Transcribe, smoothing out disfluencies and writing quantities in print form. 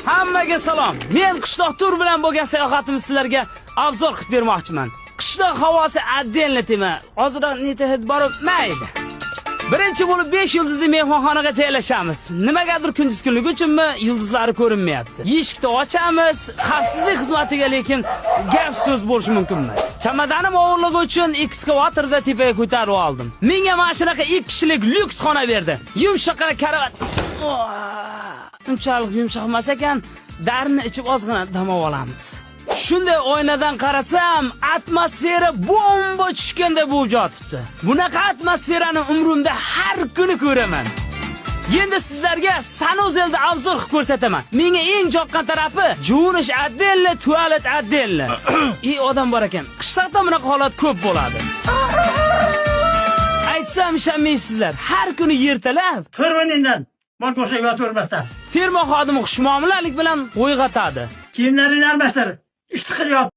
Hammaga salom. Men qishloq tur bilan bo'lgan sayohatimiz sizlarga obzor qilib bermoqchiman. Qishloq havosi отдельно tema. Hozirda neta hid borib maydi. Birinchi bo'lib 5 yulduzli mehmonxonaga joylashamiz. Nimagadir kunduz kunligi uchunmi yulduzlari ko'rinmayapti. Eshikni ochamiz, xavfsizlik xizmatiga lekin gap so'z bo'lishi mumkin emas. Chamadanim o'g'irligi uchun ekskavatorda tepaga ko'tarib oldim. Menga mana shunaqa 2 kishilik lyuks xona berdi. Yumshoqqina karavot. Unchalik yumshoq emas ekan, darini ichib ozgina dam olamiz. Shunday oynadan qarasam, atmosfera bomba tushganda bo'lib yotibdi. Bunaqa atmosferani umrimda har kuni ko'raman. Endi sizlarga Sanozelda obzor qilib ko'rsataman. Menga eng yoqqan tarafi juvinish отдельно, tualet отдельно. Odam bor ekan. Qishloqda bunaqa holat ko'p bo'ladi. Aytsam ishonmaysizlar, har kuni ertalab Turmanindan, mol qo'shib yotavermasdan. Firma xodimi xushmuomalalik bilan uyg'otadi. Kiyimlarini almashtir. Ishti qilyapti.